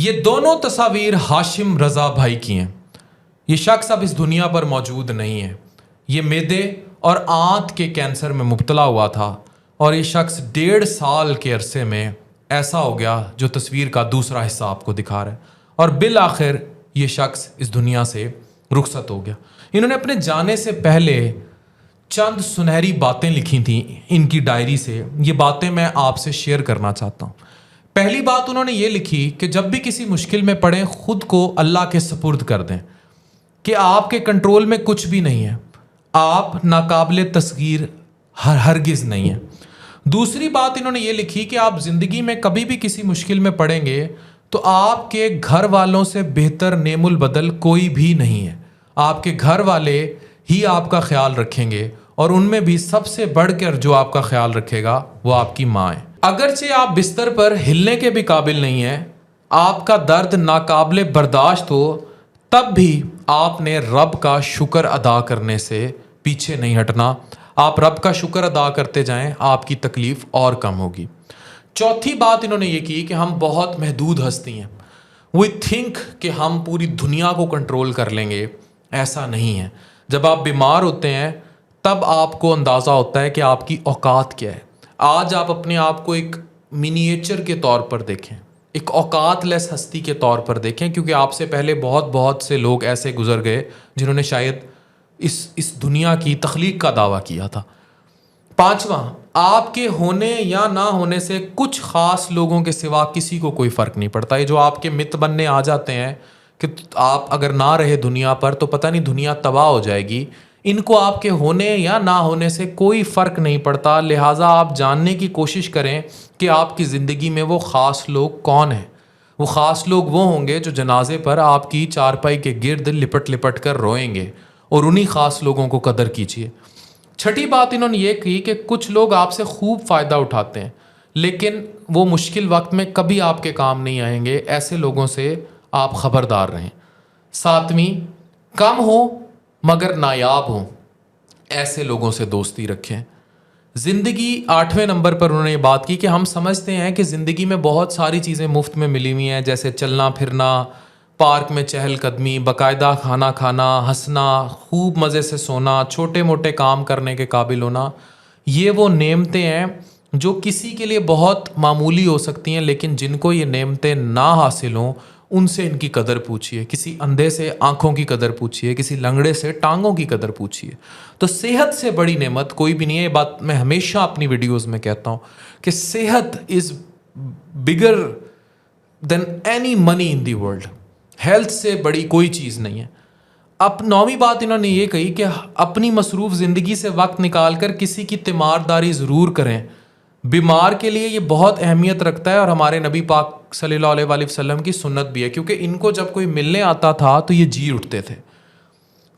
یہ دونوں تصاویر ہاشم رضا بھائی کی ہیں۔ یہ شخص اب اس دنیا پر موجود نہیں ہے۔ یہ معدے اور آنت کے کینسر میں مبتلا ہوا تھا اور یہ شخص 1.5 سال کے عرصے میں ایسا ہو گیا جو تصویر کا دوسرا حصہ آپ کو دکھا رہا ہے، اور بالآخر یہ شخص اس دنیا سے رخصت ہو گیا۔ انہوں نے اپنے جانے سے پہلے چند سنہری باتیں لکھی تھیں ان کی ڈائری سے۔ یہ باتیں میں آپ سے شیئر کرنا چاہتا ہوں۔ پہلی بات انہوں نے یہ لکھی کہ جب بھی کسی مشکل میں پڑیں خود کو اللہ کے سپرد کر دیں کہ آپ کے کنٹرول میں کچھ بھی نہیں ہے، آپ ناقابل تصغیر ہرگز نہیں ہیں۔ دوسری بات انہوں نے یہ لکھی کہ آپ زندگی میں کبھی بھی کسی مشکل میں پڑیں گے تو آپ کے گھر والوں سے بہتر نعم البدل کوئی بھی نہیں ہے۔ آپ کے گھر والے ہی آپ کا خیال رکھیں گے، اور ان میں بھی سب سے بڑھ کر جو آپ کا خیال رکھے گا وہ آپ کی ماں ہے۔ اگرچہ آپ بستر پر ہلنے کے بھی قابل نہیں ہیں، آپ کا درد ناقابل برداشت ہو، تب بھی آپ نے رب کا شکر ادا کرنے سے پیچھے نہیں ہٹنا۔ آپ رب کا شکر ادا کرتے جائیں، آپ کی تکلیف اور کم ہوگی۔ چوتھی بات انہوں نے یہ کی کہ ہم بہت محدود ہستی ہیں۔ وی تھنک کہ ہم پوری دنیا کو کنٹرول کر لیں گے، ایسا نہیں ہے۔ جب آپ بیمار ہوتے ہیں تب آپ کو اندازہ ہوتا ہے کہ آپ کی اوقات کیا ہے۔ آج آپ اپنے آپ کو ایک منیچر کے طور پر دیکھیں، ایک اوقات لیس ہستی کے طور پر دیکھیں، کیونکہ آپ سے پہلے بہت سے لوگ ایسے گزر گئے جنہوں نے شاید اس دنیا کی تخلیق کا دعویٰ کیا تھا۔ پانچواں، آپ کے ہونے یا نہ ہونے سے کچھ خاص لوگوں کے سوا کسی کو کوئی فرق نہیں پڑتا۔ یہ جو آپ کے مت بننے آ جاتے ہیں کہ آپ اگر نہ رہے دنیا پر تو پتہ نہیں دنیا تباہ ہو جائے گی، ان کو آپ کے ہونے یا نہ ہونے سے کوئی فرق نہیں پڑتا۔ لہٰذا آپ جاننے کی کوشش کریں کہ آپ کی زندگی میں وہ خاص لوگ کون ہیں۔ وہ خاص لوگ وہ ہوں گے جو جنازے پر آپ کی چارپائی کے گرد لپٹ کر روئیں گے، اور انہی خاص لوگوں کو قدر کیجیے۔ چھٹی بات انہوں نے یہ کی کہ کچھ لوگ آپ سے خوب فائدہ اٹھاتے ہیں لیکن وہ مشکل وقت میں کبھی آپ کے کام نہیں آئیں گے، ایسے لوگوں سے آپ خبردار رہیں۔ ساتویں، کم ہو مگر نایاب ہوں، ایسے لوگوں سے دوستی رکھیں۔ زندگی 8ویں نمبر پر انہوں نے یہ بات کی کہ ہم سمجھتے ہیں کہ زندگی میں بہت ساری چیزیں مفت میں ملی ہوئی ہیں، جیسے چلنا پھرنا، پارک میں چہل قدمی، باقاعدہ کھانا کھانا، ہنسنا، خوب مزے سے سونا، چھوٹے موٹے کام کرنے کے قابل ہونا۔ یہ وہ نعمتیں ہیں جو کسی کے لیے بہت معمولی ہو سکتی ہیں، لیکن جن کو یہ نعمتیں نہ حاصل ہوں ان سے ان کی قدر پوچھیے۔ کسی اندھے سے آنکھوں کی قدر پوچھیے، کسی لنگڑے سے ٹانگوں کی قدر پوچھیے۔ تو صحت سے بڑی نعمت کوئی بھی نہیں ہے۔ یہ بات میں ہمیشہ اپنی ویڈیوز میں کہتا ہوں کہ صحت is bigger than any money in the world. Health سے بڑی کوئی چیز نہیں ہے۔ اب 9ویں بات انہوں نے یہ کہی کہ اپنی مصروف زندگی سے وقت نکال کر کسی کی تیمارداری ضرور کریں۔ بیمار کے لیے یہ بہت اہمیت رکھتا ہے، اور ہمارے نبی پاک صلی اللہ علیہ وآلہ وسلم کی سنت بھی ہے، کیونکہ ان کو جب کوئی ملنے آتا تھا تو یہ جی اٹھتے تھے۔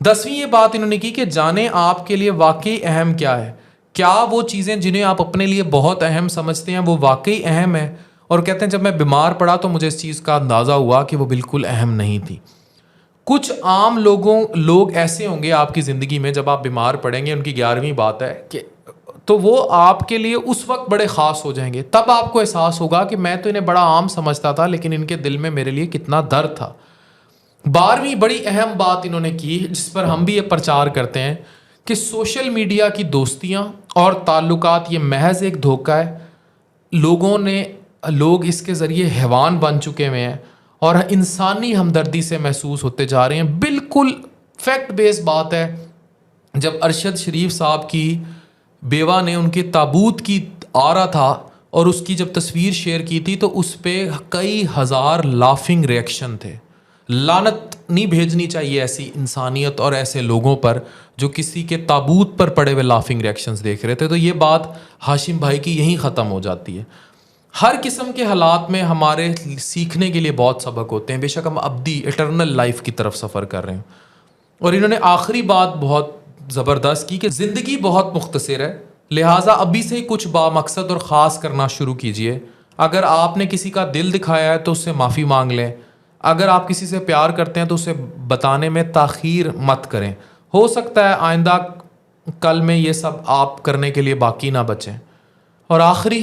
10ویں یہ بات انہوں نے کی کہ جانیں آپ کے لیے واقعی اہم کیا ہے۔ کیا وہ چیزیں جنہیں آپ اپنے لیے بہت اہم سمجھتے ہیں وہ واقعی اہم ہے؟ اور کہتے ہیں جب میں بیمار پڑا تو مجھے اس چیز کا اندازہ ہوا کہ وہ بالکل اہم نہیں تھی۔ کچھ عام لوگ ایسے ہوں گے آپ کی زندگی میں، جب آپ بیمار پڑیں گے، ان کی 11ویں بات ہے کہ تو وہ آپ کے لیے اس وقت بڑے خاص ہو جائیں گے۔ تب آپ کو احساس ہوگا کہ میں تو انہیں بڑا عام سمجھتا تھا لیکن ان کے دل میں میرے لیے کتنا درد تھا۔ 12ویں بڑی اہم بات انہوں نے کی، جس پر ہم بھی یہ پرچار کرتے ہیں، کہ سوشل میڈیا کی دوستیاں اور تعلقات یہ محض ایک دھوکہ ہے۔ لوگ اس کے ذریعے حیوان بن چکے ہوئے ہیں اور انسانی ہمدردی سے محسوس ہوتے جا رہے ہیں۔ بالکل فیکٹ بیس بات ہے۔ جب ارشد شریف صاحب کی بیوہ نے ان کے تابوت کی آ رہا تھا اور اس کی جب تصویر شیئر کی تھی تو اس پہ کئی ہزار لافنگ ریئیکشن تھے۔ لعنت نہیں بھیجنی چاہیے ایسی انسانیت اور ایسے لوگوں پر جو کسی کے تابوت پر پڑے ہوئے لافنگ ریئیکشنز دیکھ رہے تھے۔ تو یہ بات ہاشم بھائی کی یہیں ختم ہو جاتی ہے۔ ہر قسم کے حالات میں ہمارے سیکھنے کے لیے بہت سبق ہوتے ہیں، بے شک ہم ابدی ایٹرنل لائف کی طرف سفر کر رہے ہیں۔ اور انہوں نے آخری بات بہت زبردست کی کہ زندگی بہت مختصر ہے، لہٰذا ابھی سے ہی کچھ بامقصد اور خاص کرنا شروع کیجئے۔ اگر آپ نے کسی کا دل دکھایا ہے تو اس سے معافی مانگ لیں۔ اگر آپ کسی سے پیار کرتے ہیں تو اسے بتانے میں تاخیر مت کریں۔ ہو سکتا ہے آئندہ کل میں یہ سب آپ کرنے کے لیے باقی نہ بچیں۔ اور آخری